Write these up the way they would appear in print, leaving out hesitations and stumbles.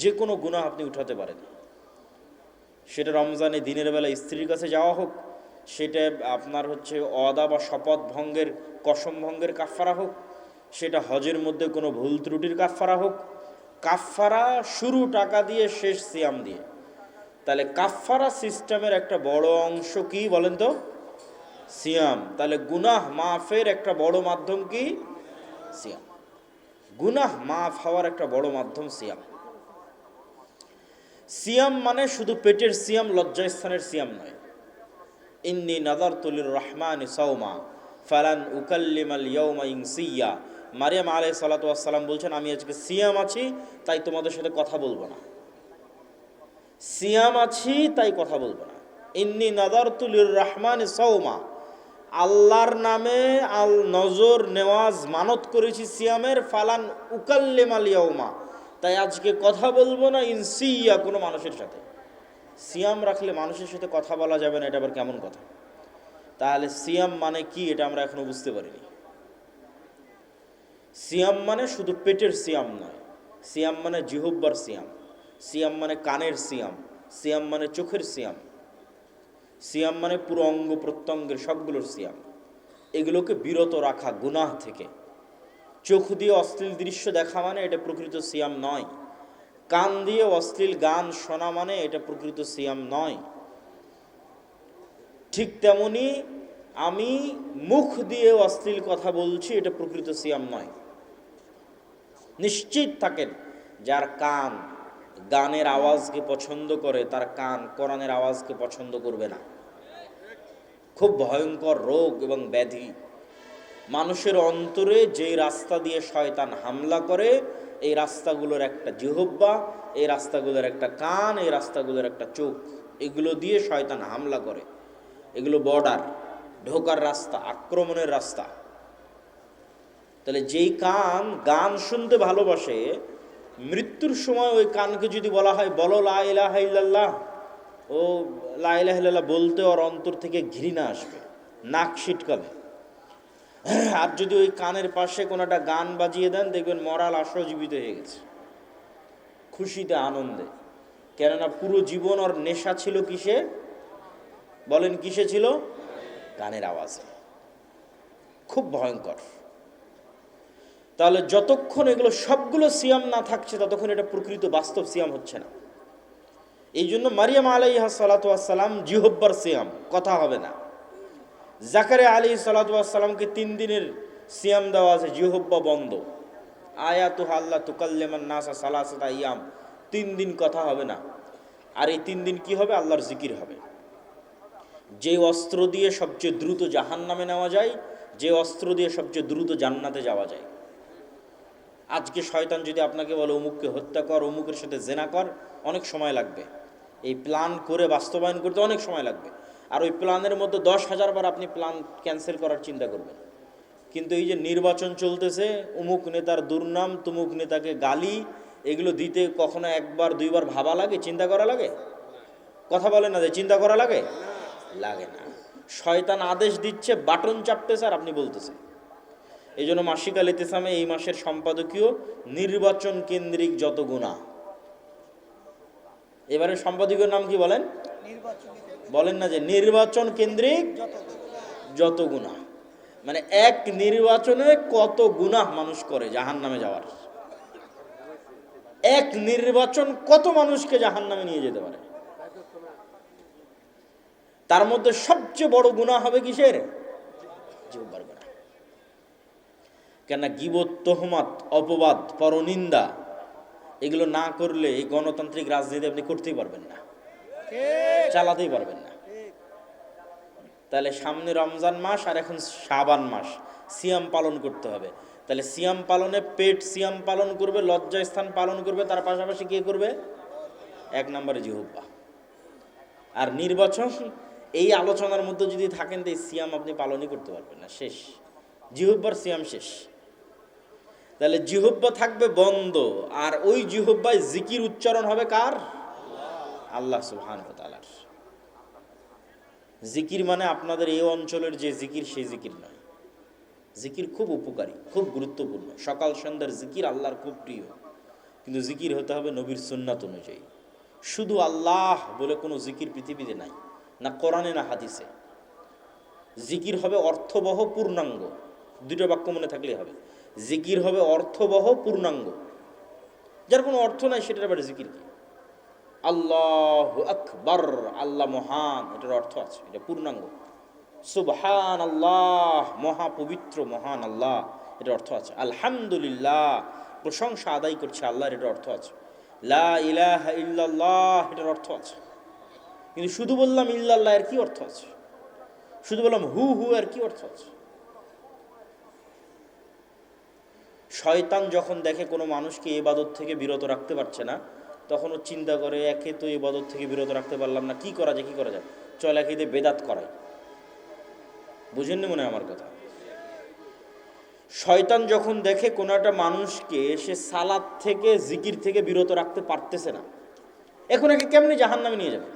যে কোনো গুনাহ আপনি উঠাতে পারেন। সেটা রমজানে দিনের বেলা স্ত্রীর কাছে যাওয়া হোক, সেটা আপনার ওয়াদা বা শপথ ভঙ্গের, কসম ভঙ্গের কাফফারা হোক, সেটা হজের মধ্যে কোনো ভুল ত্রুটির কাফফারা হোক। কাফফারা শুরু টাকা দিয়ে, শেষ সিয়াম দিয়ে। তাহলে কাফফারা সিস্টেমের একটা বড় অংশ কি বলেন তো? সিয়াম। তাহলে গুনাহ মাফের একটা বড় মাধ্যম কি? সিয়াম। গুনাহ মাফ হওয়ার একটা বড় মাধ্যম সিয়াম। সিয়াম মানে শুধু পেটের সিয়াম, লজ্জাস্থানের সিয়াম নয়। ইন্নী নাযারতু লির-রহমানি সাওমা ফালান উকাল্লিমাল ইয়াওমা ইনসিয়্যা। মারিয়াম আলাইহিস সালাতু ওয়াস সালাম বলছেন, আমি আজকে সিয়াম আছি, তাই তোমাদের সাথে কথা বলবো না। সিয়াম আছি তাই কথা বলবো না। ইন্নী নাযারতু লির-রহমানি সাওমা, আল্লাহর নামে নজর নেওয়াজ মানত করেছি সিয়ামের। ফালান উকাল্লিমাল ইয়াওমা, তাই আজকে কথা বলবো না ইনসিয়্যা, কোনো মানুষের সাথে। সিয়াম রাখলে মানুষের সাথে কথা বলা যাবে না, এটা আবার কেমন কথা? তাহলে সিয়াম মানে কি, এটা আমরা এখনো বুঝতে পারিনি। সিয়াম মানে শুধু পেটের সিয়াম নয়, সিয়াম মানে জিহ্বার সিয়াম, সিয়াম মানে কানের সিয়াম, সিয়াম মানে চোখের সিয়াম, সিয়াম মানে পুরো অঙ্গ প্রত্যঙ্গের সবগুলোর সিয়াম। এগুলোকে বিরত রাখা গুনাহ থেকে। চোখ দিয়ে অশ্লীল দৃশ্য দেখা মানে এটা প্রকৃত সিয়াম নয়। কান দিয়ে অশ্লীল গান শোনা মানে এটা প্রকৃত সিয়াম নয়। ঠিক তেমনি আমি মুখ দিয়ে অশ্লীল কথা বলছি, এটা প্রকৃত সিয়াম নয়। নিশ্চিত থাকেন, যার কান গানের আওয়াজকে পছন্দ করে, তার কান কোরআনের আওয়াজকে পছন্দ করবে না। খুব ভয়ঙ্কর রোগ এবং ব্যাধি। মানুষের অন্তরে যেই রাস্তা দিয়ে শয়তান হামলা করে, এই রাস্তাগুলোর একটা জিহ্বা, এই রাস্তাগুলোর একটা কান, এই রাস্তাগুলোর একটা চোখ, এগুলো দিয়ে শয়তান হামলা করে। এগুলো বর্ডার, ঢোকার রাস্তা, আক্রমণের রাস্তা। তাহলে যেই কান গান শুনতে ভালোবাসে, মৃত্যুর সময় ওই কানকে যদি বলা হয় বলো লা ইলাহা ইল্লাল্লাহ, ও লা ইলাহা ইল্লাল্লাহ বলতে ওর অন্তর থেকে ঘৃণা আসবে, নাক ছিটকাবে। আর যদি ওই কানের পাশে কোনো একটা গান বাজিয়ে দেন, দেখবেন মরাল লাশও জীবিত হয়ে গেছে, খুশিতে আনন্দে। কেননা পুরো জীবন ওর নেশা ছিল কিসে? বলেন কিসে ছিল? গানের আওয়াজে। খুব ভয়ঙ্কর। তাহলে যতক্ষণ এগুলো সবগুলো সিয়াম না থাকছে, ততক্ষণ এটা প্রকৃত বাস্তব সিয়াম হচ্ছে না। এই জন্য মারিয়াম আলাইহা সালাতু ওয়াস সালাম জিহ্বার সিয়াম, কথা হবে না। জাকারিয়া আলাইহিস সালাতু ওয়াস সালামকে 3 দিনের সিয়াম দেওয়া আছে, জিহ্বা বন্ধ। আয়াতুহা আল্লা তুকাল্লিমান নাসা সালাসাতা আইয়াম, 3 দিন কথা হবে না। আর এই 3 দিন কি হবে? আল্লাহর জিকির হবে। যে অস্ত্র দিয়ে সবচেয়ে দ্রুত জাহান্নামে নেওয়া যায়, যে অস্ত্র দিয়ে সবচেয়ে দ্রুত জান্নাতে যাওয়া যায়। আজকে শয়তান যদি আপনাকে বলে অমুককে হত্যা কর, অমুকের সাথে জেনা কর, অনেক সময় লাগবে। এই প্ল্যান করে বাস্তবায়ন করতে অনেক সময় লাগবে। আর ওই প্ল্যানের মধ্যে 10,000 বার আপনি প্ল্যান ক্যান্সেল করার চিন্তা করবেন। কিন্তু এই যে নির্বাচন চলতেছে, অমুক নেতার দুর্নাম, তুমুক নেতাকে গালি, এগুলো দিতে কখনো একবার দুইবার ভাবা লাগে, চিন্তা করা লাগে? কথা বলে না যে চিন্তা করা লাগে? লাগে না। শয়তান আদেশ দিচ্ছে, বাটন চাপতেছে আর আপনি বলতেছেন। এই জন্য মাসিক আল ইতিসামে এই মাসের সম্পাদকীয় নির্বাচন কেন্দ্রিক যত গুনাহ। এবারে সম্পাদকীয় নাম কি বলেন? বলেন না যে নির্বাচন কেন্দ্রিক যত গুনাহ। মানে এক নির্বাচনে কত গুনাহ মানুষ করে জাহান্নামে যাওয়ার। এক নির্বাচন কত মানুষকে জাহান্নামে নিয়ে যেতে পারে। তার মধ্যে সবচেয়ে বড় গুনাহ হবে কিসের? জিহ্বার গুনাহ। কেন? গীবত, তোহমত, অপবাদ, পরনিন্দা, এগুলো না করলে এই গণতান্ত্রিক রাজনীতি আপনি করতেই পারবেন না, চালাতেই পারবেন না। তাহলে সামনে রমজান মাস আর এখন শাবান মাস, সিয়াম পালন করতে হবে। তাহলে সিয়াম পালনে পেট সিয়াম পালন করবে, লজ্জা স্থান পালন করবে, তার পাশাপাশি কে করবে? 1 নম্বরে জিহ্বা। আর নির্বাচন, এই আলোচনার মধ্যে যদি থাকেন তো এই সিয়াম আপনি পালনই করতে পারবেন না, শেষ। জিহ্বার সিয়াম শেষ। তাহলে জিহ্বা থাকবে বন্ধ, আর ওই জিহ্বায় জিকির উচ্চারণ হবে কার? আল্লাহ সুবহানাহু ওয়া তাআলার। জিকির মানে আপনাদের এই অঞ্চলের যে জিকির সেই জিকির নয়। জিকির খুব উপকারী, খুব গুরুত্বপূর্ণ। সকাল সন্ধ্যার জিকির আল্লাহর খুব প্রিয়, কিন্তু জিকির হতে হবে নবীর সুন্নাত অনুযায়ী। শুধু আল্লাহ বলে কোনো জিকির পৃথিবীতে নাই, না কোরআনে না হাদিসে। জিকির হবে অর্থবহ পূর্ণাঙ্গ, দুটো বাক্য মনে থাকলেই হবে। জিকির হবে অর্থবহ পূর্ণাঙ্গ, যার কোনো অর্থ নাই সেটার ব্যাপারে জিকির কি? আল্লাহু আকবার, আল্লাহ মহান, এটার অর্থ আছে, এটা পূর্ণাঙ্গ। সুবহান আল্লাহ, মহাপবিত্র মহান আল্লাহ, এটার অর্থ আছে। আলহামদুলিল্লাহ, প্রশংসা আদায় করছে আল্লাহর, এটার অর্থ আছে। লা ইলাহা ইল্লাল্লাহ, এটার অর্থ আছে। কিন্তু শুধু বললাম ইল্লাল্লাহ, এর কি অর্থ আছে? শুধু বললাম হু হু, এর কি অর্থ আছে? শয়তান যখন দেখে কোনো মানুষকে ইবাদত থেকে বিরত রাখতে পারছে না, তখন ও চিন্তা করে, একে তো ইবাদত থেকে বিরত রাখতে পারলাম না, কি করা যায়, কি করা যায়, চল একে দিয়ে বেদাত করাই। বুঝেননি মনে আমার কথা? শয়তান যখন দেখে কোনো একটা মানুষকে সে সালাত থেকে জিকির থেকে বিরত রাখতে পারতেছে না, এখন একে কেমনি জাহান্নামে নিয়ে যাবে?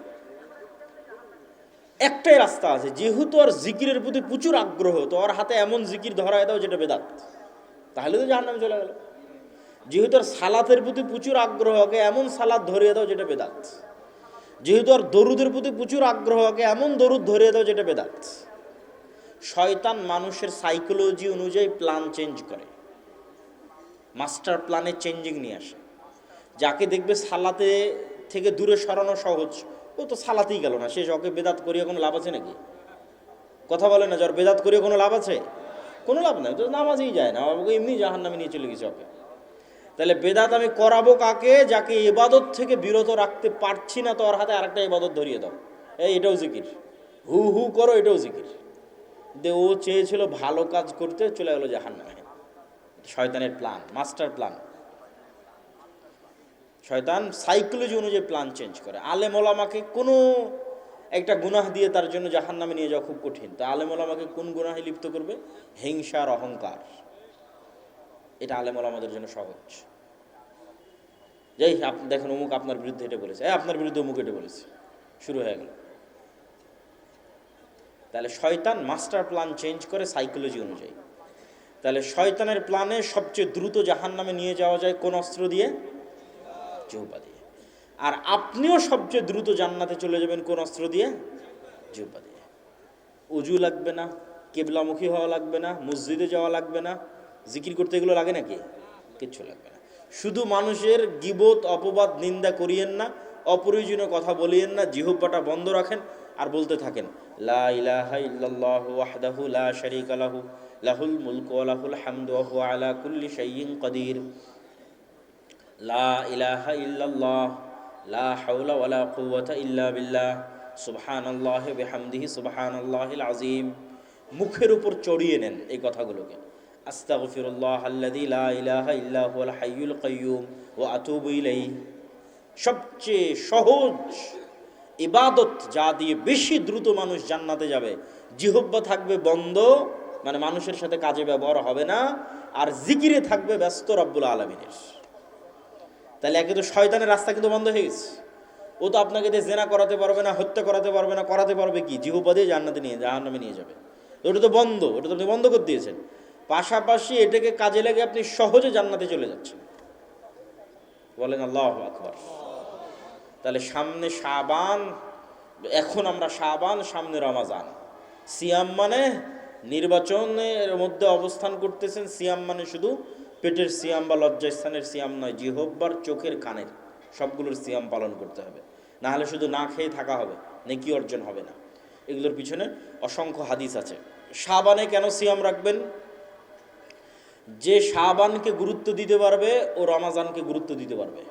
একটাই রাস্তা আছে, যেহেতু আর জিকিরের প্রতি প্রচুর আগ্রহ, তো ওর হাতে এমন জিকির ধরায় দাও যেটা বেদাত, তাহলে তো জাহান্নামে চলে গেল। যেহেতু আর সালাতের প্রতি প্রচুর আগ্রহ, ওকে এমন সালাত ধরিয়ে দাও যেটা বেদাত। যেহেতু আর দরুদের প্রতি প্রচুর আগ্রহ, ওকে এমন দরুদ ধরিয়ে দাও যেটা বেদাত। শয়তান মানুষের সাইকোলজি অনুযায়ী প্ল্যান চেঞ্জ করে, মাস্টার প্ল্যানে চেঞ্জিং নিয়ে আসে। যাকে দেখবে সালাতে থেকে দূরে সরানো সহজ, ও তো সালাতেই গেল না, সে ওকে বেদাত করিয়ে কোনো লাভ আছে নাকি? কথা বলে না, যার বেদাত করিয়ে কোনো লাভ আছে? কোনো লাভ নাই, তো নামাজেই যায় না, ওকে এমনি জাহান্নামে নিয়ে চলে গেছে ওকে। তাহলে বেদাত আমি করাবো কাকে? যাকে ইবাদত থেকে বিরত রাখতে পারছি না, তো ওর হাতে আরেকটা ইবাদত ধরিয়ে দাও, এটাও জিকির, হু হু করো, এটাও জিকির। ও চেয়েছিল ভালো কাজ করতে, চলে গেল জাহান্নামে। শয়তানের প্ল্যান, মাস্টার প্ল্যান। শয়তান সাইকোলজি অনুযায়ী প্ল্যান চেঞ্জ করে। আলেম ওলামাকে কোনো একটা গুনাহ দিয়ে তার জন্য জাহান্নামে নিয়ে যাওয়া খুব কঠিন। তা আলেম ওলামাকে কোন গুনাহে লিপ্ত করবে? হিংসার অহংকার, এটা আলেম ওলামাদের জন্য সহজ। যাই আপনি দেখেন, অমুক আপনার বিরুদ্ধে এটা বলেছে, আপনার বিরুদ্ধে অমুক এটা বলেছে, শুরু হয়ে গেল। তাহলে শয়তান মাস্টার প্ল্যান চেঞ্জ করে সাইকোলজি অনুযায়ী। তাহলে শয়তানের প্ল্যানে সবচেয়ে দ্রুত জাহান্নামে নিয়ে যাওয়া যায় কোন অস্ত্র দিয়ে? জিহ্বা দিয়ে। আর আপনিও সবচেয়ে দ্রুত জান্নাতে চলে যাবেন কোন অস্ত্র দিয়ে? জিহ্বা দিয়ে। উজু লাগবে না, কেবলামুখী হওয়া লাগবে না, মসজিদে যাওয়া লাগবে না, জিকির করতে এগুলো লাগে নাকি? কিচ্ছু লাগবে না। শুধু মানুষের গীবত, অপবাদ, নিন্দা করিয়েন না, অপ্রয়োজনীয় কথা বলিয়েন না, জিহ্বাটা বন্ধ রাখেন আর বলতে থাকেন লা ইলাহা ইল্লাল্লাহু ওয়াহদাহু লা শারীকা লাহু লাহুল মুলকু ওয়া লাহুল হামদু ওয়া হুয়া আলা কুল্লি শাইইন কাদির। লা ইলাহা ইল্লাল্লাহ, লা হাওলা ওয়া লা কুওয়াতা ইল্লা বিল্লাহ, সুবহানাল্লাহি ওয়া বিহামদিহি সুবহানাল্লাহিল আযীম। মুখের উপর চড়িয়ে নেন এই কথাগুলোকে। আস্তাগফিরুল্লাহ আল্লাযী লা ইলাহা ইল্লা হুয়াল হাইয়ুল কাইয়্যুম ওয়া আতুবু ইলাইহি। সবচেয়ে সহজ ইবাদত, যা দিয়ে বেশি দ্রুত মানুষ জান্নাতে যাবে। জিহ্বা থাকবে বন্ধ, মানে মানুষের সাথে কাজে ব্যবহার হবে না, আর জিকিরে থাকবে ব্যস্ত রব্বুল আলামিনের। তাহলে একে তো শয়তানের রাস্তা কিন্তু বন্ধ হয়ে গেছে। ও তো আপনাকে দিয়ে জেনা করাতে পারবে না, হত্যা করাতে পারবে না, করাতে পারবে কি? জিহ্বা দিয়ে জাহান্নামে নিয়ে যাবে। ওটা তো বন্ধ, ওটা তো আপনি বন্ধ করে দিয়েছেন। পাশাপাশি এটাকে কাজে লাগে আপনি সহজে জান্নাতে চলে যাচ্ছেন। বলেন আল্লাহু আকবার। তাহলে সামনে শাবান, এখন আমরা শাবান, সামনে রমাজান। সিয়াম মানে নির্বাচনের মধ্যে অবস্থান করতেছেন। সিয়াম মানে শুধু পেটের সিয়াম বা লজ্জাস্থানের সিয়াম নয়, জিহ্বার, চোখের, কানের সবগুলোর সিয়াম পালন করতে হবে। না হলে শুধু না খেয়ে থাকা হবে, নেকি অর্জন হবে না। এগুলোর পিছনে অসংখ্য হাদিস আছে। শাবানে কেন সিয়াম রাখবেন? যে শাবানকে গুরুত্ব দিতে পারবে ও রমাজানকে গুরুত্ব দিতে পারবে।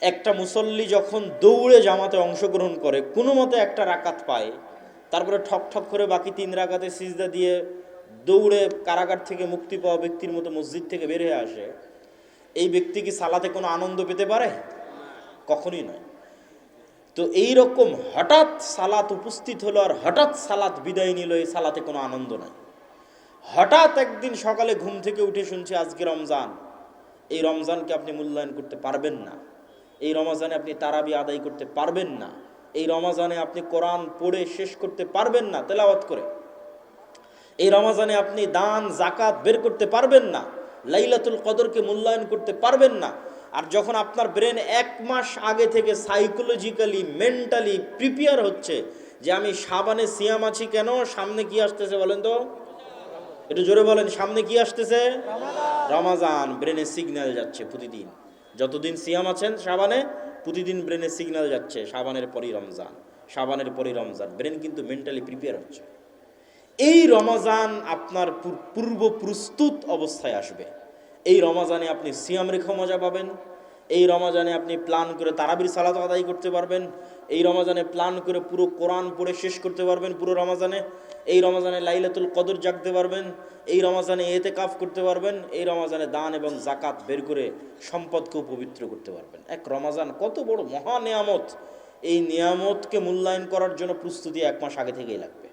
একটা মুসল্লি যখন দৌড়ে জামাতে অংশগ্রহণ করে, কোনো মতে একটা রাকাত পায়, তারপরে ঠক ঠক করে বাকি 3 রাকাতে সিজদা দিয়ে দৌড়ে কারাগার থেকে মুক্তি পাওয়া ব্যক্তির মতো মসজিদ থেকে বের হয়ে আসে, এই ব্যক্তি কি সালাতে কোনো আনন্দ পেতে পারে? কখনোই নয়। তো এই রকম হঠাৎ সালাত উপস্থিত হলো আর হঠাৎ সালাত বিদায় নিল, এই সালাতে কোনো আনন্দ নাই। হঠাৎ একদিন সকালে ঘুম থেকে উঠে শুনছি আজকে রমজান, এই রমজানকে আপনি মূল্যায়ন করতে পারবেন না। এই রমজানে আপনি তারাবি আদায় করতে পারবেন না। এই রমজানে আপনি কোরআন পড়ে শেষ করতে পারবেন না তেলাওয়াত করে। এই রমজানে আপনি দান জাকাত বের করতে পারবেন না। লাইলাতুল কদরকে মূল্যায়ন করতে পারবেন না। আর যখন আপনার ব্রেন 1 মাস আগে থেকে সাইকোলজিক্যালি মেন্টালি প্রিপেয়ার হচ্ছে যে আমি সাবানে সিয়াম আছি, কেন, সামনে কি আসতেছে বলেন তো, একটু জোরে বলেন, সামনে কি আসতেছে, রমাজান। ব্রেনে সিগন্যাল যাচ্ছে প্রতিদিন, যতদিন সিয়াম আছেন সাবানে, প্রতিদিন ব্রেনে সিগন্যাল যাচ্ছে সাবানের পরই রমজান, সাবানের পরই রমজান। ব্রেন কিন্তু মেন্টালি প্রিপেয়ার হচ্ছে। এই রমাজান আপনার পূর্ব প্রস্তুত অবস্থায় আসবে। এই রমাজানে আপনি সিয়াম রেখে মজা পাবেন। এই রমাজানে আপনি প্ল্যান করে তারাবির সালাত আদায় করতে পারবেন। এই রমাজানে প্ল্যান করে পুরো কোরআন পড়ে শেষ করতে পারবেন পুরো রমাজানে। এই রমাজানে লাইলাতুল কদর জাগতে পারবেন। এই রমাজানে ইতিকাফ করতে পারবেন। এই রমাজানে দান এবং জাকাত বের করে সম্পদকেও পবিত্র করতে পারবেন। এক রমাজান কত বড় মহা নিয়ামত! এই নিয়ামতকে মূল্যায়ন করার জন্য প্রস্তুতি 1 মাস আগে থেকেই লাগবে।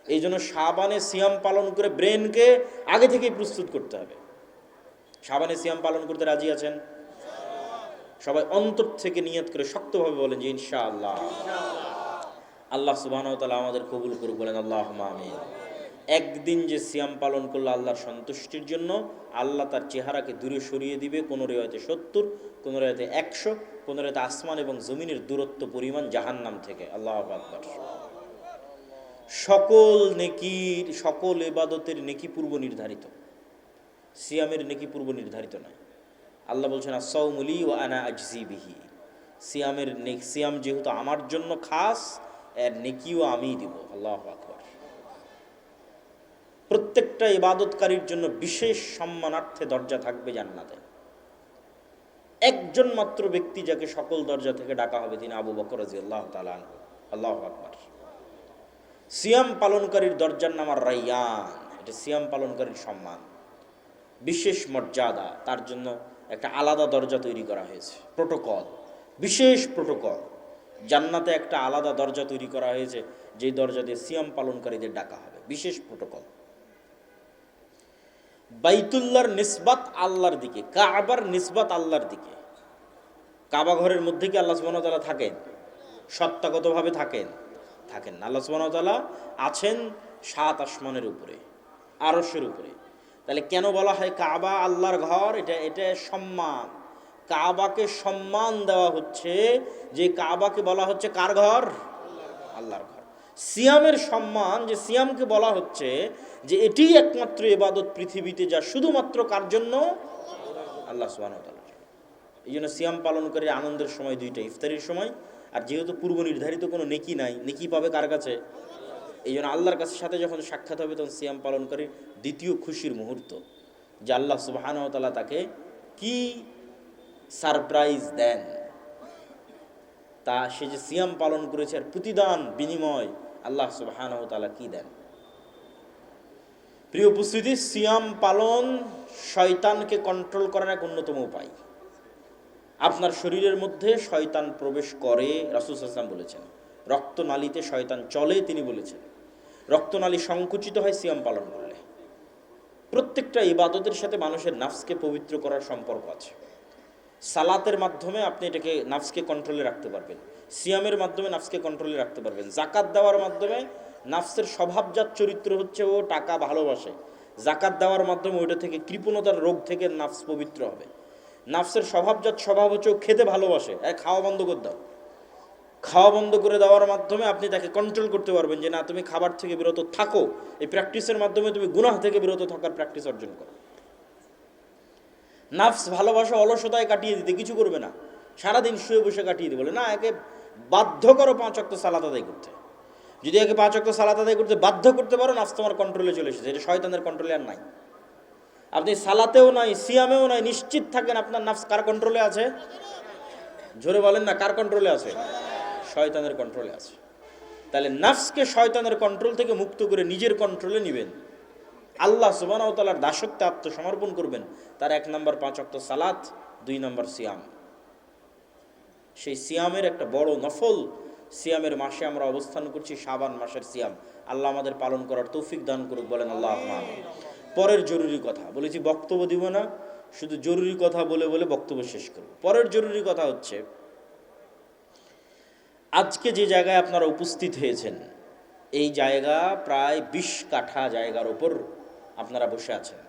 এই জন্য শাবানে সিয়াম পালন করে ব্রেনকে আগে থেকেই প্রস্তুত করতে হবে। শাবানে সিয়াম পালন করতে রাজি আছেন? সবাই অন্তর থেকে নিয়ত করে শক্তভাবে বলেন যে ইনশাআল্লাহ। আল্লাহ সুবহানাহু ওয়া তাআলা আমাদের কবুল করুক, বলেন আল্লাহুম্মা আমিন। একদিন যে সিয়াম পালন করলো আল্লাহর সন্তুষ্টির জন্য, আল্লাহ তার চেহারাকে দূরে সরিয়ে দিবে, কোনো রিওয়ায়াতে 70, কোনো রিওয়ায়াতে 100, কোনো রিওয়ায়াতে আসমান এবং জমিনের দূরত্ব পরিমাণ জাহান্নাম থেকে। আল্লাহু আকবার। সকল নেকির, সকল ইবাদতের নেকি পূর্ব নির্ধারিত, সিয়ামের নেকি পূর্ব নির্ধারিত নয়। আল্লাহ বলছেন আস-সাওমু লি ওয়া আনা আজজি বিহি। সিয়াম যেহেতু আমার জন্য খাস, এর নেকিও আমিই দিব। আল্লাহু আকবার। প্রত্যেকটা ইবাদতকারীর জন্য বিশেষ সম্মানার্থে দরজা থাকবে জান্নাতে। একজন মাত্র ব্যক্তি যাকে সকল দরজা থেকে ডাকা হবে, তিনি আবু বকর রাদিয়াল্লাহু তাআলা আনহু। আল্লাহু আকবার। সিয়াম পালনকারীর দরজার নাম আর-রায়্যান। এটা সিয়াম পালনকারীর সম্মান, বিশেষ মর্যাদা। তার জন্য একটা আলাদা দরজা তৈরি করা হয়েছে, প্রোটোকল, বিশেষ প্রোটোকল। জান্নাতে একটা আলাদা দরজা তৈরি করা হয়েছে, যেই দরজা দিয়ে সিয়াম পালনকারীদের ডাকা হবে, বিশেষ প্রোটোকল। বাইতুল্লাহর নিসবাত আল্লাহর দিকে, কাবার নিসবাত আল্লাহর দিকে। কাবা ঘরের মধ্যে কি আল্লাহ সুবহানাহু ওয়া তাআলা থাকেন? সত্তাগতভাবে থাকেন? থাকেন না। আল্লাহ সুবহানাহু ওয়া তাআলা আছেন 7 আসমানের উপরে, আরশের উপরে। তাহলে কেন বলা হয় কাবা আল্লাহর ঘর? এটা সম্মান। কাবাকে সম্মান দেওয়া হচ্ছে, যে কাবাকে বলা হচ্ছে কার ঘর? আল্লাহর ঘর। সিয়ামের সম্মান, যে সিয়ামকে বলা হচ্ছে যে এটি একমাত্র ইবাদত পৃথিবীতে যা শুধুমাত্র কার জন্য? আল্লাহ সুবহানাহু ওয়া তাআলার জন্য। এই জন্য সিয়াম পালনকারী আনন্দের সময় দুইটা, ইফতারির সময়। আর যেহেতু পূর্ব নির্ধারিত কোনো নেকি নাই, নেকি পাবে কার কাছে? এই জন্য আল্লাহর কাছে সাথে যখন সাক্ষাৎ হবে, তখন সিয়াম পালনকারীর দ্বিতীয় খুশির মুহূর্ত, যে আল্লাহ সুবহানাহু ওয়া তাআলা তাকে কি সারপ্রাইজ দেন, তা সে যে সিয়াম পালন করেছে আর প্রতিদান বিনিময় আল্লাহ সুবহানাহু ওয়া তাআলা কি দেন। প্রিয় উপস্থিতি, সিয়াম পালন শয়তানকে কন্ট্রোল করার এক অন্যতম উপায়। আপনার শরীরের মধ্যে শয়তান প্রবেশ করে, রাসূল সাল্লাল্লাহু আলাইহি ওয়াসাল্লাম বলেছেন। রক্তনালীতে শয়তান চলে, তিনি বলেছেন। রক্তনালী সংকুচিত হয় সিয়াম পালন করলে। প্রত্যেকটা ইবাদতের সাথে মানুষের নাফসকে পবিত্র করার সম্পর্ক আছে। সালাতের মাধ্যমে আপনি এটাকে নাফসকে কন্ট্রোলে রাখতে পারবেন, সিয়ামের মাধ্যমে নাফসকে কন্ট্রোলে রাখতে পারবেন। জাকাত দেওয়ার মাধ্যমে নাফসের স্বভাবজাত চরিত্র হচ্ছে ও টাকা ভালোবাসে, জাকাত দেওয়ার মাধ্যমে ওইটা থেকে কৃপণতার রোগ থেকে নাফস পবিত্র হবে। নাফসের স্বভাবজাত স্বভাব হচ্ছে ও খেতে ভালোবাসে, খাওয়া বন্ধ করে দাও। খাওয়া বন্ধ করে দেওয়ার মাধ্যমে আপনি তাকে কন্ট্রোল করতে পারবেন যে না, তুমি খাবার থেকে বিরত থাকো। এই প্র্যাকটিসের মাধ্যমে তুমি গুনাহ থেকে বিরত থাকার প্র্যাকটিস অর্জন করো। নাফস ভালোবাসা অলসতায় কাটিয়ে দিতে, কিছু করবে না, সারাদিন শুয়ে বসে কাটিয়ে দিতে, বলে না একে বাধ্য করো 5 ওয়াক্ত সালাত আদায় করতে। যদি একে 5 ওয়াক্ত সালাত আদায় করতে বাধ্য করতে পারো, নাফস তোমার কন্ট্রোলে চলে এসেছে। এটা শয়তানের কন্ট্রোলে আর নাই। আপনি সালাতেও নাই, সিয়ামেও নাই, নিশ্চিত থাকেন আপনার নাফস কার কন্ট্রোলে আছে? জোরে বলেন না, কার কন্ট্রোলে আছে? শয়তানের কন্ট্রোলে আছে। তাহলে নাফসকে শয়তানের কন্ট্রোল থেকে মুক্ত করে নিজের কন্ট্রোলে নেবেন, আল্লাহ সুবহানাহু ওয়া তাআলার দাসত্বে আত্মসমর্পণ করবেন। তার 1 নম্বর 5 ওয়াক্ত সালাত, 2 নম্বর সিয়াম। সেই সিয়ামের একটা বড় নফল সিয়ামের মাসে আমরা অবস্থান করছি, শাবান মাসের সিয়াম। আল্লাহ আমাদের পালন করার তৌফিক দান করুক, বলেন আল্লাহুম্মা আমিন। পরের জরুরি কথা বলেছি, বক্তব্য দিব না, শুধু জরুরি কথা বলে বলে বক্তব্য শেষ করব। পরের জরুরি কথা হচ্ছে, আজকে যে জায়গায় আপনারা উপস্থিত হয়েছেন, এই জায়গা প্রায় 20 কাঠা জায়গার উপর আপনারা বসে আছেন।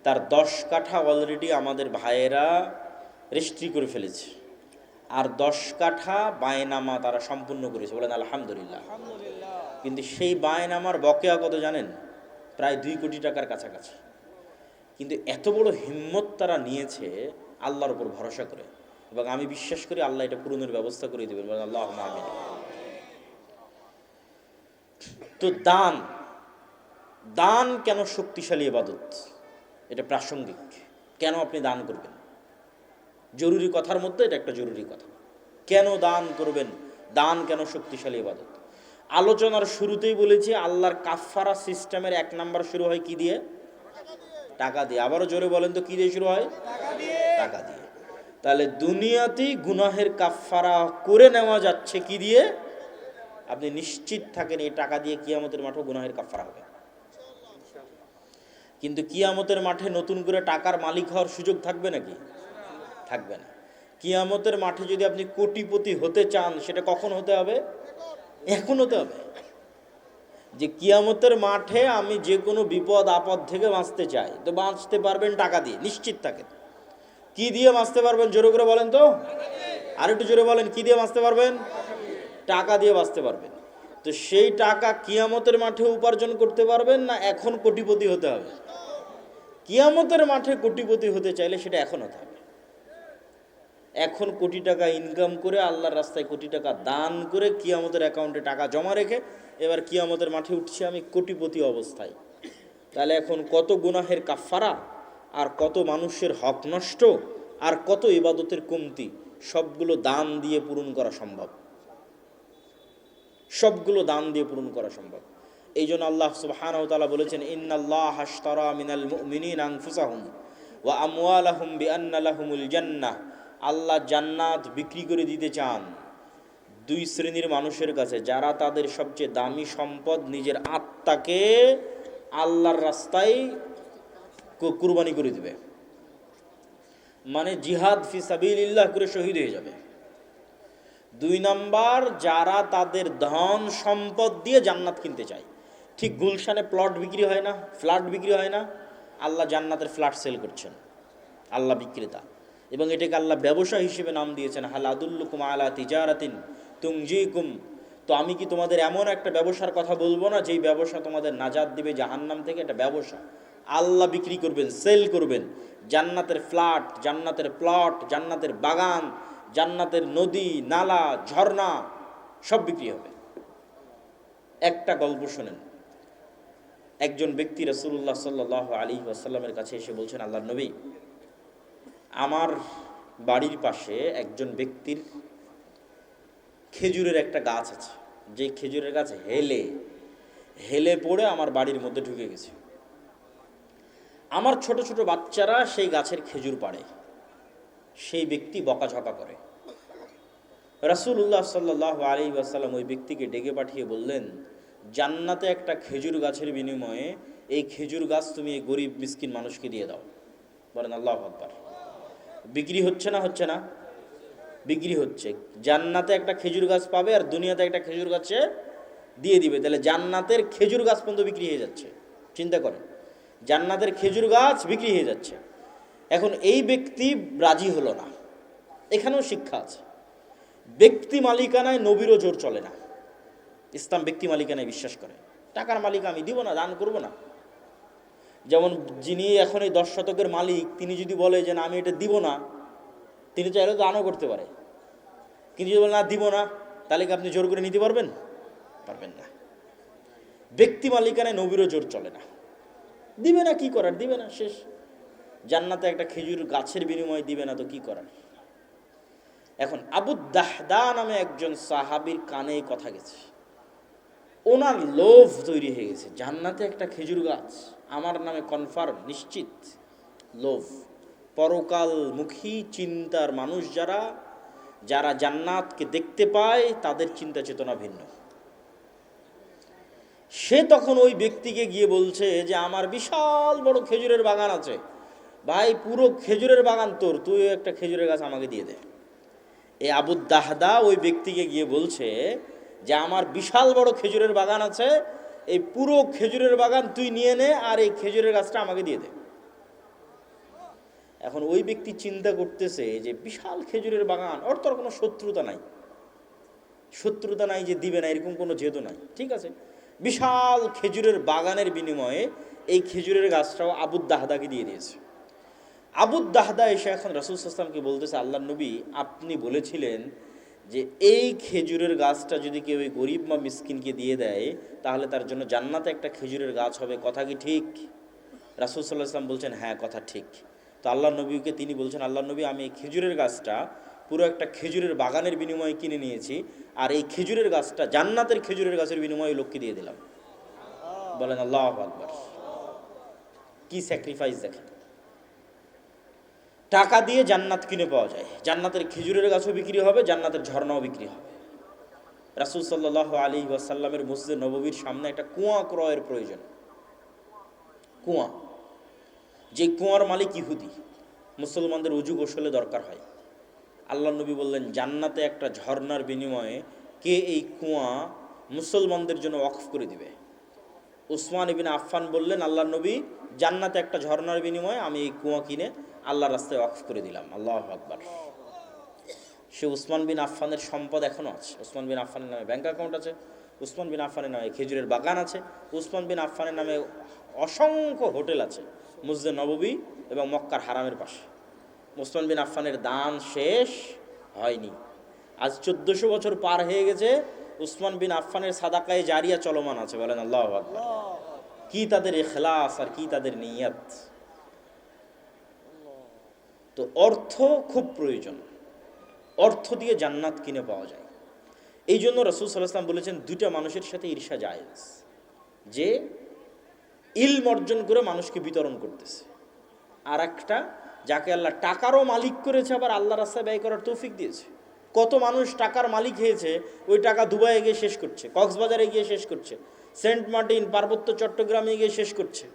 তার 10 কাঠা অলরেডি আমাদের ভাইয়েরা রেজিস্ট্রি করে ফেলেছে, আর 10 কাঠা বায়নামা তারা সম্পূর্ণ করেছে, বলেন আলহামদুলিল্লাহ। কিন্তু সেই বায়নামার বকেয়া কত জানেন? প্রায় 2 কোটি টাকার কাছাকাছি। কিন্তু এত বড় হিম্মত তারা নিয়েছে আল্লাহর উপর ভরসা করে, এবং আমি বিশ্বাস করি আল্লাহ এটা পূরণের ব্যবস্থা করে দেবেন, বলেন আল্লাহুম্মা আমিন। তো দান কেন শক্তিশালী ইবাদত? এটা প্রাসঙ্গিক। কেন আপনি দান করবেন? জরুরি কথার মধ্যে এটা একটা জরুরি কথা। কেন দান করবেন? দান কেন শক্তিশালী ইবাদত? আলোচনার শুরুতেই বলেছি আল্লাহর কাফফারা সিস্টেমের 1 নাম্বার শুরু হয় কি দিয়ে? টাকা দিয়ে। আবারও জোরে বলেন তো কি দিয়ে শুরু হয়? টাকা দিয়ে। তাহলে দুনিয়াতেই গুনাহের কাফফারা করে নেওয়া যাচ্ছে কি দিয়ে? আপনি নিশ্চিত থাকেন এই টাকা দিয়ে কিয়ামতের মাঠে গুনাহের কাফফারা হবে। কিন্তু কিয়ামতের মাঠে নতুন করে টাকার মালিক হওয়ার সুযোগ থাকবে নাকি? থাকবে না। কিয়ামতের মাঠে যদি আপনি কোটিপতি হতে চান, সেটা কখন হতে হবে? এখন হতে হবে। যে কিয়ামতের মাঠে আমি যে কোনো বিপদ আপদ থেকে বাঁচতে চাই, তো বাঁচতে পারবেন টাকা দিয়ে, নিশ্চিত থাকেন। কি দিয়ে বাঁচতে পারবেন জোরে করে বলেন তো? আর একটু জোরে বলেন, কি দিয়ে বাঁচতে পারবেন? টাকা দিয়ে বাঁচতে পারবেন। তো সেই টাকা কিয়ামতের মাঠে উপার্জন করতে পারবেন না এখন কোটিপতি হতে হবে? কিয়ামতের মাঠে কোটিপতি হতে চাইলে সেটা এখন হতে হবে। এখন কোটি টাকা ইনকাম করে আল্লাহর রাস্তায় কোটি টাকা দান করে কিয়ামতের অ্যাকাউন্টে টাকা জমা রেখে এবার কিয়ামতের মাঠে উঠছি আমি কোটিপতি অবস্থায়। তাহলে এখন কত গুনাহের কাফফারা, আর কত মানুষের হক নষ্ট, আর কত ইবাদতের কমতি, সবগুলো দান দিয়ে পূরণ করা সম্ভব। সবগুলো দান দিয়ে পূরণ করা সম্ভব। এই জন্য আল্লাহ সুবহানাহু ওয়া তাআলা বলেছেন, ইন্নাল্লাহা আশতারা মিনাল মুমিনিনা আনফুসাহুম ওয়া আমওয়ালাহুম বিআন্না লাহুমুল জান্নাহ। আল্লাহ জান্নাত বিক্রি করে দিতে চান 2 শ্রেণীর মানুষের কাছে, যারা তাদের সবচেয়ে দামি সম্পদ নিজের আত্মাকে আল্লাহর রাস্তায় কুরবানি করে দিবে, মানে জিহাদ ফি সাবিলিল্লাহ করে শহীদ হয়ে যাবে। 2 নাম্বার, যারা তাদের ধন সম্পদ দিয়ে জান্নাত কিনতে চায়। ঠিক গুলশানে প্লট বিক্রি হয় না, ফ্ল্যাট বিক্রি হয় না, আল্লাহ জান্নাতের ফ্ল্যাট সেল করছেন, আল্লাহ বিক্রেতা। এবং এটাকে আল্লাহ ব্যবসা হিসেবে নাম দিয়েছেন, হাল আদুল্লুকুম আলা তিজারাতিন তুনজিকুম। তো আমি কি তোমাদের এমন একটা ব্যবসার কথা বলবো না যেই ব্যবসা তোমাদের নাজাত দিবে জাহান্নাম থেকে? এটা ব্যবসা, আল্লাহ বিক্রি করবেন, সেল করবেন। জান্নাতের ফ্ল্যাট, জান্নাতের প্লট, জান্নাতের বাগান, জান্নাতের নদী নালা ঝর্ণা সব বিক্রি হবে। একটা গল্প শোনেন। একজন ব্যক্তি রাসূলুল্লাহ সাল্লাল্লাহু আলাইহি ওয়াসাল্লামের কাছে এসে বলছেন, আল্লাহর নবী, আমার বাড়ির পাশে একজন ব্যক্তির খেজুরের একটা গাছ আছে, যে খেজুরের গাছ হেলে হেলে পড়ে আমার বাড়ির মধ্যে ঢুকে গেছে। আমার ছোট ছোট বাচ্চারা সেই গাছের খেজুর পাড়ে, সেই ব্যক্তি বকাঝকা করে। রাসূলুল্লাহ সাল্লাল্লাহু আলাইহি ওয়াসাল্লাম ওই ব্যক্তিকে ডেকে পাঠিয়ে বললেন, জান্নাতে একটা খেজুর গাছের বিনিময়ে এই খেজুর গাছ তুমি এই গরিব মিসকিন মানুষকে দিয়ে দাও। বলেন আল্লাহু আকবার। বিক্রি হচ্ছে না? হচ্ছে না? বিক্রি হচ্ছে। জান্নাতে একটা খেজুর গাছ পাবে আর দুনিয়াতে একটা খেজুর গাছে দিয়ে দিবে। তাহলে জান্নাতের খেজুর গাছ পর্যন্ত বিক্রি হয়ে যাচ্ছে। চিন্তা করেন, জান্নাতের খেজুর গাছ বিক্রি হয়ে যাচ্ছে। এখন এই ব্যক্তি রাজি হলো না। এখানেও শিক্ষা আছে। ব্যক্তি মালিকানায় নবীরও জোর চলে না। ইসলাম ব্যক্তি মালিকানায় বিশ্বাস করে। টাকার মালিক আমি দিব না, দান করব না। যেমন যিনি এখন এই 10 শতকের মালিক, তিনি যদি বলে যে না আমি এটা দিব না, তিনি চাইলে দানও করতে পারে। কিন্তু যদি বলে না দিব না, তাহলে কি আপনি জোর করে নিতে পারবেন? পারবেন না। ব্যক্তি মালিকানায় নবীরও জোর চলে না। দিবে না, কি করার? দিবে না, শেষ। জান্নাতে একটা খেজুর গাছের বিনিময়ে দিবে না তো কি করার? এখন আবু দাহদা নামে একজন সাহাবীর কানে কথা গেছে। ওনার লোভ তৈরি হয়ে গেছে, জান্নাতে একটা খেজুর গাছ আমার নামে কনফার্ম, নিশ্চিত। লোভ, পরকালমুখী চিন্তার মানুষ যারা যারা জান্নাতকে দেখতে পায় তাদের চিন্তা চেতনা ভিন্ন। সে তখন ওই ব্যক্তিকে গিয়ে বলছে যে আমার বিশাল বড় খেজুরের বাগান আছে, ভাই পুরো খেজুরের বাগান তোর, তুই একটা খেজুরের গাছ আমাকে দিয়ে দে। এই আবু দাহদা ওই ব্যক্তিকে গিয়ে বলছে যে আমার বিশাল বড় খেজুরের বাগান আছে, এই পুরো খেজুরের বাগান তুই নিয়ে নে আর এই খেজুরের গাছটা আমাকে দিয়ে দে। এখন ওই ব্যক্তি চিন্তা করতেছে যে বিশাল খেজুরের বাগান, ওর তো আর কোনো শত্রুতা নাই, শত্রুতা নাই যে দিবে না এরকম কোনো জেদও নাই, ঠিক আছে। বিশাল খেজুরের বাগানের বিনিময়ে এই খেজুরের গাছটাও আবু দাহদাকে দিয়ে দিয়েছে। আবু দাহদা এসে এখন রাসূল সাল্লাল্লাহু আলাইহি ওয়াসাল্লামকে বলতেছে, আল্লাহর নবী আপনি বলেছিলেন যে এই খেজুরের গাছটা যদি কেউ ওই গরিব বা মিসকিনকে দিয়ে দেয় তাহলে তার জন্য জান্নাতে একটা খেজুরের গাছ হবে, কথা কি ঠিক? রাসূল সাল্লাল্লাহু আলাইহি ওয়াসাল্লাম বলছেন হ্যাঁ কথা ঠিক। তো আল্লাহর নবীকে তিনি বলছেন, আল্লাহর নবী আমি এই খেজুরের গাছটা পুরো একটা খেজুরের বাগানের বিনিময়ে কিনে নিয়েছি, আর এই খেজুরের গাছটা জান্নাতের খেজুরের গাছের বিনিময়ে লোককে দিয়ে দিলাম। বলেন আল্লাহু আকবার। কি স্যাক্রিফাইস দেখেন। টাকা দিয়ে জান্নাত কিনে পাওয়া যায়, জান্নাতের খেজুরের গাছও বিক্রি হবে, জান্নাতের ঝর্ণাও বিক্রি হবে। রাসূল সাল্লাল্লাহু আলাইহি ওয়াসাল্লামের মসজিদে নববীর সামনে একটা কুয়া ক্রয়ের প্রয়োজন, কুয়া, যে কুয়ার মালিক ইহুদি, মুসলমানদের উজু গোসলে দরকার হয়। আল্লাহ নবী বললেন জান্নাতে একটা ঝর্ণার বিনিময়ে কে এই কুয়া মুসলমানদের জন্য ওয়াকফ করে দিবে? উসমান ইবনে আফফান বললেন, আল্লাহ নবী জান্নাতে একটা ঝর্ণার বিনিময়ে আমি এই কুয়া কিনে আল্লাহর রাস্তায় ওয়াকফ করে দিলাম। আল্লাহু আকবার। সে উসমান বিন আফফানের সম্পদ এখনো আছে, উসমান বিন আফফানের নামে ব্যাংক অ্যাকাউন্ট আছে, উসমান বিন আফফানের নামে খেজুরের বাগান আছে, উসমান বিন আফফানের নামে অসংখ্য হোটেল আছে মসজিদে নববী এবং মক্কার হারামের পাশে। উসমান বিন আফফানের দান শেষ হয়নি। আজ 1400 বছর পার হয়ে গেছে, উসমান বিন আফফানের সাদাকায়ে জারিয়া চলমান আছে। বলেন আল্লাহু আকবার। কি তাদের ইখলাস আর কি তাদের নিয়ত। তো অর্থ খুব প্রয়োজন, অর্থ দিয়ে জান্নাত কিনে পাওয়া যায়। এই জন্য রাসূল সাল্লাল্লাহু আলাইহি ওয়াসাল্লাম বলেছেন দুইটা মানুষের সাথে ঈর্ষা জায়েজ, যে ইলম অর্জন করে মানুষকে বিতরণ করতেছে, আর একটা যাকে আল্লাহ টাকারও মালিক করেছে আবার আল্লাহ রাস্তায় ব্যয় করার তৌফিক দিয়েছে। কত মানুষ টাকার মালিক হয়েছে, ওই টাকা দুবাইয়ে গিয়ে শেষ করছে, কক্সবাজারে গিয়ে শেষ করছে, সেন্ট মার্টিন পার্বত্য চট্টগ্রামে গিয়ে শেষ করছে,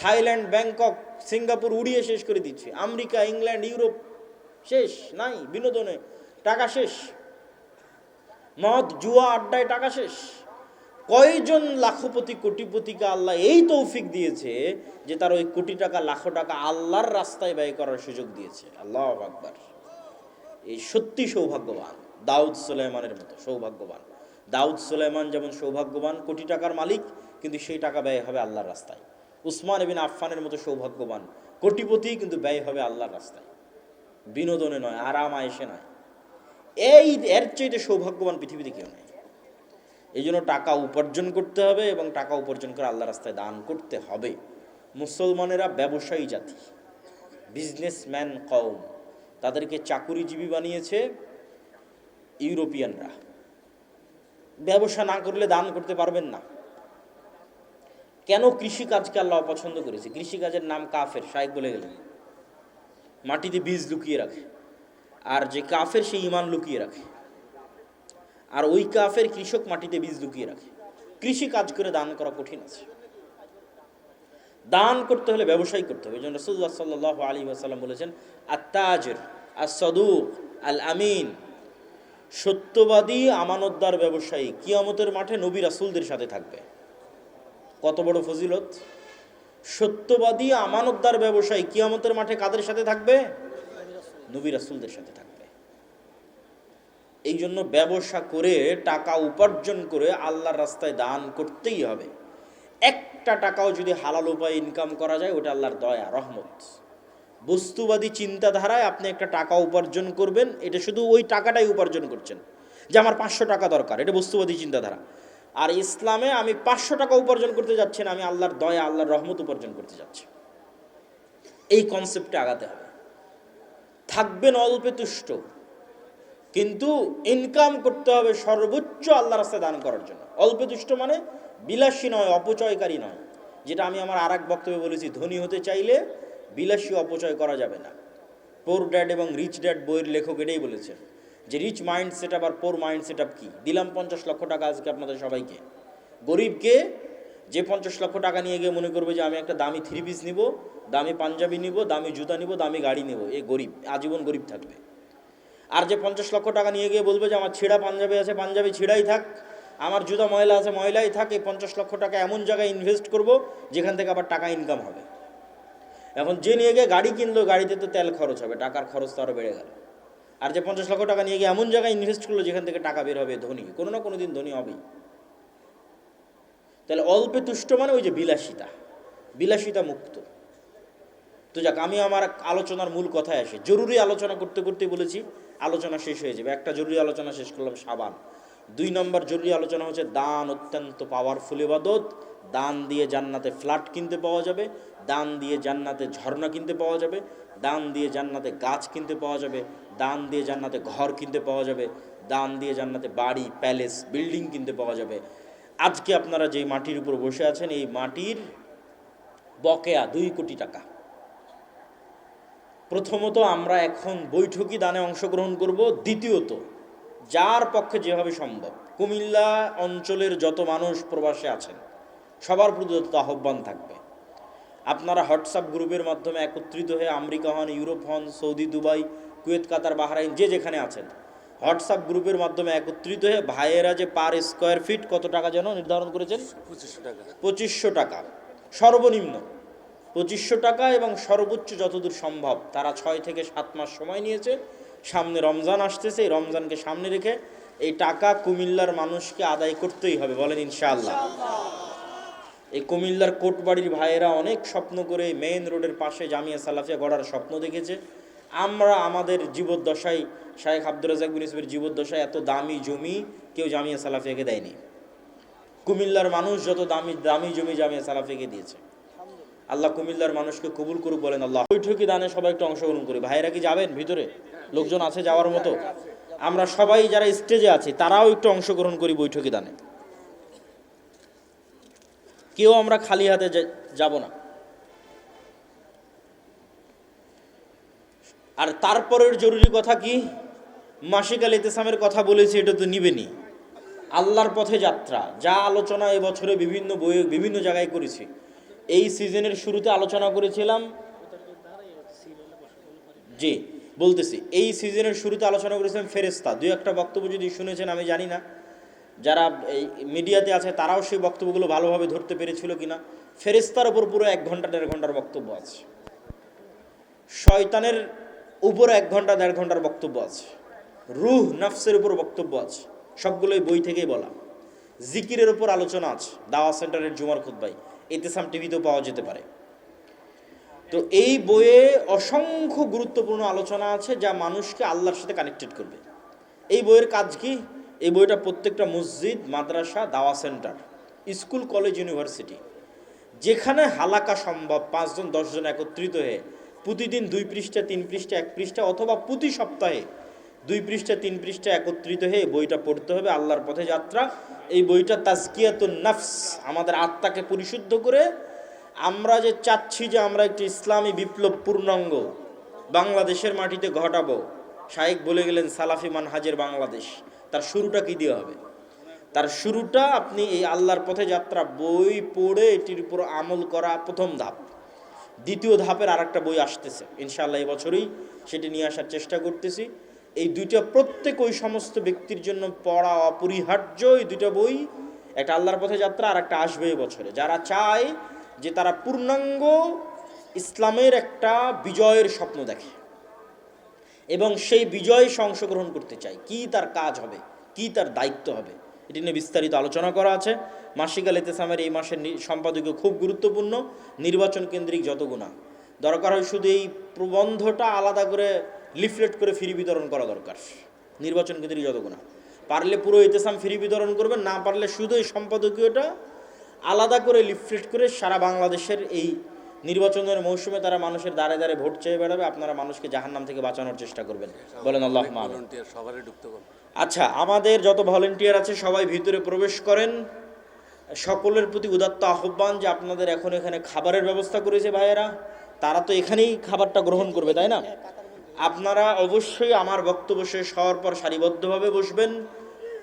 থাইল্যান্ড ব্যাংকক সিঙ্গাপুর উড়িয়ে শেষ করে দিচ্ছে, আমেরিকা ইংল্যান্ড ইউরোপ শেষ নাই, বিনোদনে টাকা শেষ, মদ জুয়া আড্ডায় টাকা শেষ। কয়জন লাখপতি কোটিপতিকে আল্লাহ এই তৌফিক দিয়েছে যে তার ওই কোটি টাকা লাখ টাকা আল্লাহর রাস্তায় ব্যয় করার সুযোগ দিয়েছে। আল্লাহু আকবার। এই সত্যি সৌভাগ্যবান, দাউদ সুলাইমানের মতো সৌভাগ্যবান। দাউদ সুলাইমান যেমন সৌভাগ্যবান, কোটি টাকার মালিক, কিন্তু সেই টাকা ব্যয় হবে আল্লাহর রাস্তায়। উসমান ইবনে আফফানের মতো সৌভাগ্যবান, কোটিপতি, কিন্তু ব্যয় হবে আল্লাহর রাস্তায়, বিনোদনে নয়, আরাম আয়েশে নয়। এর চাইতে সৌভাগ্যবান পৃথিবীতে কেউ নেই। এই জন্য টাকা উপার্জন করতে হবে এবং টাকা উপার্জন করে আল্লাহর রাস্তায় দান করতে হবে। মুসলমানেরা ব্যবসায়ী জাতি, বিজনেসম্যান কওম, তাদেরকে চাকুরিজীবী বানিয়েছে ইউরোপিয়ানরা। ব্যবসা না করলে দান করতে পারবেন না। কেন কৃষিকাজকে আল্লাহ অপছন্দ করেছে? কৃষিকাজের নাম কাফের, শায়েখ বলে গেলেন। মাটিতে বীজ লুকিয়ে রাখে, আর যে কাফের সে ঈমান লুকিয়ে রাখে, আর ওই কাফের কৃষক মাটিতে বীজ লুকিয়ে রাখে। কৃষি কাজ করে দান করা কঠিন আছে। দান করতে হলে ব্যবসায়ী করতে হবে। এই জন্য রাসূলুল্লাহ সাল্লাল্লাহু আলাইহি ওয়াসাল্লাম বলেছেন, আত-তাজির আস-সাদুক আল-আমিন, সত্যবাদী আমানতদার ব্যবসায়ী কিয়ামতের মাঠে নবী রাসূলদের সাথে থাকবে। কত বড় ফজিলত! সত্যবাদী আমানতদার ব্যবসায়ী কিয়ামতের মাঠে কাদের সাথে থাকবে? নবী রাসূলদের সাথে থাকবে। এই জন্য ব্যবসা করে টাকা উপার্জন করে আল্লাহর রাস্তায় দান করতেই হবে। একটা টাকাও যদি হালাল উপায়ে ইনকাম করা যায়, ওটা আল্লাহর দয়া, রহমত। বস্তুবাদী চিন্তাধারায় আপনি একটা টাকা উপার্জন করবেন, এটা শুধু ওই টাকাটাই উপার্জন করছেন, যে আমার 500 টাকা দরকার, এটা বস্তুবাদী চিন্তাধারা। আর ইসলামে আমি 500 টাকা উপার্জন করতে যাচ্ছি না, আমি আল্লাহর দয়া, আল্লাহর রহমত উপার্জন করতে যাচ্ছি। এই কনসেপ্টে আগাতে হবে। থাকবেন অল্পে তুষ্ট, কিন্তু ইনকাম করতে হবে সর্বোচ্চ আল্লাহ রাস্তায় দান করার জন্য। অল্পে তুষ্ট মানে বিলাসী নয়, অপচয়কারী নয়। যেটা আমি আমার আর এক বক্তব্যে বলেছি, ধনী হতে চাইলে বিলাসী অপচয় করা যাবে না। পোর ড্যাড এবং রিচ ড্যাড বইয়ের লেখক এটাই বলেছেন, যে রিচ মাইন্ড সেট আপ আর পোর মাইন্ড সেট আপ কি। দিলাম 50 লক্ষ টাকা আজকে আপনাদের সবাইকে। গরিবকে, যে 50 লক্ষ টাকা নিয়ে গিয়ে মনে করবে যে আমি একটা দামি 3 পিস নিব, দামি পাঞ্জাবি নিব, দামি জুতা নিব, দামি গাড়ি নেব, এ গরিব, আজীবন গরিব থাকবে। আর যে 50 লক্ষ টাকা নিয়ে গিয়ে বলবে যে আমার ছেঁড়া পাঞ্জাবি আছে, পাঞ্জাবি ছেঁড়াই থাক, আমার জুতা ময়লা আছে, ময়লাই থাক, এই 50 লক্ষ টাকা এমন জায়গায় ইনভেস্ট করব যেখান থেকে আবার টাকা ইনকাম হবে। এখন যে নিয়ে গিয়ে গাড়ি কিনলো, গাড়িতে তো তেল খরচ হবে, টাকার খরচ তো আরও বেড়ে গেল। আর যে 50 লক্ষ টাকা নিয়ে গিয়ে এমন জায়গায় ইনভেস্ট করলো যেখান থেকে টাকা বের হবে, ধনী কোনো না কোনো দিন ধনী হবেই। তাহলে অল্পে তুষ্ট মানে ওই যে বিলাসিতা, বিলাসিতা মুক্ত। তো যাক, আমি আমার আলোচনার মূল কথায় আসি। জরুরি আলোচনা করতে করতে বলেছি আলোচনা শেষ হয়ে যাবে। একটা জরুরি আলোচনা শেষ করলাম, সাবান। 2 নম্বর জরুরি আলোচনা হচ্ছে দান অত্যন্ত পাওয়ারফুল ইবাদত। দান দিয়ে জান্নাতে ফ্ল্যাট কিনতে পাওয়া যাবে, দান দিয়ে জান্নাতে ঝর্ণা কিনতে পাওয়া যাবে, দান দিয়ে জান্নাতে গাছ কিনতে পাওয়া যাবে, দান দিয়ে জান্নাতে ঘর কিনতে পাওয়া যাবে, দান দিয়ে জান্নাতে বাড়ি, প্যালেস, বিল্ডিং কিনতে পাওয়া যাবে। আজকে আপনারা যে মাটির উপর বসে আছেন, এই মাটির বকেয়া 2 কোটি টাকা। প্রথমত আমরা এখন বৈঠকি দানে অংশগ্রহণ করব। দ্বিতীয়ত, যার পক্ষে যেভাবে সম্ভব, কুমিল্লা অঞ্চলের যত মানুষ প্রবাসে আছেন সবার প্রতি আহ্বান থাকবে, আপনারা হোয়াটসঅ্যাপ গ্রুপের মাধ্যমে একত্রিত হয়ে আমেরিকা হন, ইউরোপ হন, সৌদি, দুবাই, কুয়েত, কাতার, বাহরাইন, যে যেখানে আছেন, হোয়াটসঅ্যাপ গ্রুপের মাধ্যমে একত্রিত হয়ে ভাইয়েরা যে পার স্কোয়ার ফিট কত টাকা যেন নির্ধারণ করেছেন, 2500 টাকা সর্বনিম্ন, 2500 টাকা, এবং সর্বোচ্চ যতদূর সম্ভব তারা 6 থেকে 7 মাস সময় নিয়েছে। সামনে রমজান আসতেছে, এই রমজানকে সামনে রেখে এই টাকা কুমিল্লার মানুষকে আদায় করতেই হবে, বলেন ইনশাআল্লাহ। এই কুমিল্লার কোটবাড়ির ভাইয়েরা অনেক স্বপ্ন করে মেইন রোডের পাশে জামিয়া সালাফিয়া গড়ার স্বপ্ন দেখেছে। আমরা আমাদের জীবদ্দশায়, শায়েখ আব্দুর রাজ্জাক বিন ইউসুফের জীবদ্দশায় এত দামি জমি কেউ জামিয়া সালাফিয়াকে দেয়নি। কুমিল্লার মানুষ যত দামি দামি জমি জামিয়া সালাফিয়াকে দিয়েছে। আল্লাহ কুমিল্লার মানুষকে কবুল করুক, বলেন আল্লাহ। বৈঠকি দানে সবাই একটু অংশগ্রহণ করি। ভাইয়েরা কি যাবেন ভিতরে? লোকজন আছে যাওয়ার মতো? আমরা সবাই যারা স্টেজে আছি তারাও একটু অংশগ্রহণ করি বৈঠকি দানে। কেউ আমরা খালি হাতে যাব না। আর তারপরের জরুরি কথা কি, মাসিক আল ইতিসামের কথা বলেছি, এটা তো নিবেনি। আল্লাহর পথে যাত্রা, যা আলোচনা এবছরে বিভিন্ন বইয়ে বিভিন্ন জায়গায় করেছি। এই সিজনের শুরুতে আলোচনা করেছিলাম, জি বলতেছি, এই সিজনের শুরুতে আলোচনা করেছিলাম ফেরেশতা। 2-1টা বক্তব্য যদি শুনেছেন আমি জানি না, যারা এই মিডিয়াতে আছে তারাও সেই বক্তব্যগুলো ভালোভাবে ধরতে পেরেছিল কিনা। ফেরেশতার উপর পুরো 1 ঘন্টা 1.5 ঘন্টার বক্তব্য আছে, শয়তানের উপর 1 ঘন্টা 1.5 ঘন্টার বক্তব্য আছে, রূহ নফসের উপর বক্তব্য আছে, সবগুলোই বই থেকেই বলা। জিকিরের উপর আলোচনা আছে দাওয়া সেন্টারের জুমার খুতবায়, ইতিসাম টিভিতেও পাওয়া যেতে পারে। তো এই বইয়ে অসংখ্য গুরুত্বপূর্ণ আলোচনা আছে যা মানুষকে আল্লাহর সাথে কানেক্টেড করবে। এই বইয়ের কাজ কি? এই বইটা প্রত্যেকটা মসজিদ, মাদ্রাসা, দাওয়া সেন্টার, স্কুল, কলেজ, ইউনিভার্সিটি, যেখানে হালাকা সম্ভব 5 জন 10 জন একত্রিত হয়ে প্রতিদিন 2 পৃষ্ঠা 3 পৃষ্ঠা 1 পৃষ্ঠা অথবা প্রতি সপ্তাহে 2 পৃষ্ঠা 3 পৃষ্ঠা একত্রিত হয়ে বইটা পড়তে হবে। আল্লাহর পথে যাত্রা। এই বইটা তাজকিয়াতুন নফস, আমাদের আত্মাকে পরিশুদ্ধ করে আমরা যে চাচ্ছি যে আমরা একটি ইসলামী বিপ্লব পূর্ণাঙ্গ বাংলাদেশের মাটিতে ঘটাবো। শায়েখ বলে গেলেন সালাফি মানহাজের বাংলাদেশ। তার শুরুটা কি দিয়ে হবে? তার শুরুটা আপনি এই আল্লাহর পথে যাত্রা বই পড়ে এটির উপর আমল করা প্রথম ধাপ। দ্বিতীয় ধাপের আরেকটা বই আসতেছে ইনশাআল্লাহ, এই বছরই সেটি নিয়ে আসার চেষ্টা করতেছি। এই দুইটা প্রত্যেক ওই সমস্ত ব্যক্তির জন্য পড়া অপরিহার্য। এই দুইটা বই, একটা আল্লাহর পথে যাত্রা আর একটা আসবে এই বছরে, যারা চায় যে তারা পূর্ণাঙ্গ ইসলামের একটা বিজয়ের স্বপ্ন দেখে এবং সেই বিজয়ে অংশগ্রহণ করতে চায়, কি তার কাজ হবে, কি তার দায়িত্ব হবে, এটি নিয়ে বিস্তারিত আলোচনা করা আছে। মাসিক আল ইতিসামের এই মাসের সম্পাদকীয় খুব গুরুত্বপূর্ণ। নির্বাচন কেন্দ্রিক যত গুণা দরকার হয়, শুধু এই প্রবন্ধটা আলাদা করে লিফলেট করে ফ্রি বিতরণ করা দরকার। নির্বাচন কেন্দ্রিক যত গুণা, পারলে পুরো ইতিসাম ফ্রি বিতরণ করবেন, না পারলে শুধু এই সম্পাদকীয়টা আলাদা করে লিফলেট করে সারা বাংলাদেশের এই নির্বাচনের মৌসুমে তারা মানুষের দ্বারে দ্বারে ভোট চেয়ে বেড়াবে। আপনারা মানুষকে জাহান্নাম থেকে বাঁচানোর চেষ্টা করবেন, বলেন আল্লাহুম্মা আমিন। আচ্ছা, আমাদের যত ভলেন্টিয়ার আছে সবাই ভিতরে প্রবেশ করেন। সকলের প্রতি উদাত্ত আহ্বান যে আপনাদের এখন এখানে খাবারের ব্যবস্থা করেছে ভাইয়েরা, তারা তো এখানেই খাবারটা গ্রহণ করবে, তাই না? আপনারা অবশ্যই আমার বক্তব্য শেষ হওয়ার পর সারিবদ্ধভাবে বসবেন।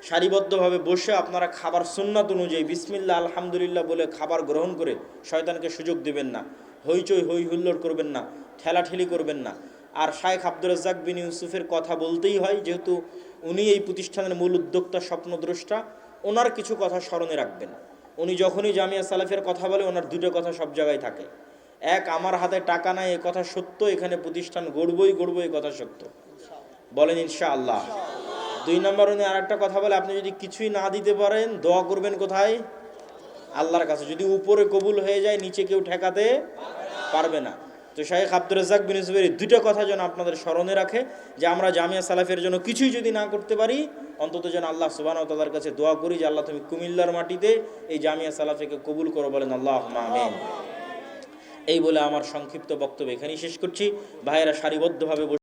সারিবদ্ধভাবে বসে আপনারা খাবার সুন্নাত অনুযায়ী বিসমিল্লাহ আলহামদুলিল্লাহ বলে খাবার গ্রহণ করে শয়তানকে সুযোগ দেবেন না, হইচই হই হুল্লোড় করবেন না, ঠেলাঠেলি করবেন না। আর শায়েখ আব্দুর রাজ্জাক বিন ইউসুফের কথা বলতেই হয়, যেহেতু উনি এই প্রতিষ্ঠানের মূল উদ্যোক্তা, স্বপ্নদ্রষ্টা। ওনার কিছু কথা স্মরণে রাখবেন। উনি যখনই জামিয়া সালাফিয়ার কথা বলে ওনার দুটো কথা সব জায়গায় থাকে। এক, আমার হাতে টাকা নাই এ কথা সত্য, এখানে প্রতিষ্ঠান গড়বই গড়বো এ কথা সত্য, বলেন ইনশাআল্লাহ। 2 নম্বর উনি আর একটা কথা বলে, আপনি যদি কিছুই না দিতে পারেন দোয়া করবেন কোথায়? আল্লাহর কাছে। যদি উপরে কবুল হয়ে যায় নিচে কেউ ঠেকাতে পারবে না। তো শাইখ আব্দুর রাজ্জাক বিন জুবাইর এই দুইটা কথা যেন আপনাদের স্মরণে রাখে, যে আমরা জামিয়া সালাফের জন্য কিছুই যদি না করতে পারি, অন্তত যেন আল্লাহ সুবহানাহু ওয়া তাআলার কাছে দোয়া করি যে আল্লাহ তুমি কুমিল্লার মাটিতে এই জামিয়া সালাফিকে কবুল করো, বলেন আল্লাহুম্মা আমিন। এই বলে আমার সংক্ষিপ্ত বক্তব্য এখানেই শেষ করছি। ভাইয়েরা সারিবদ্ধভাবে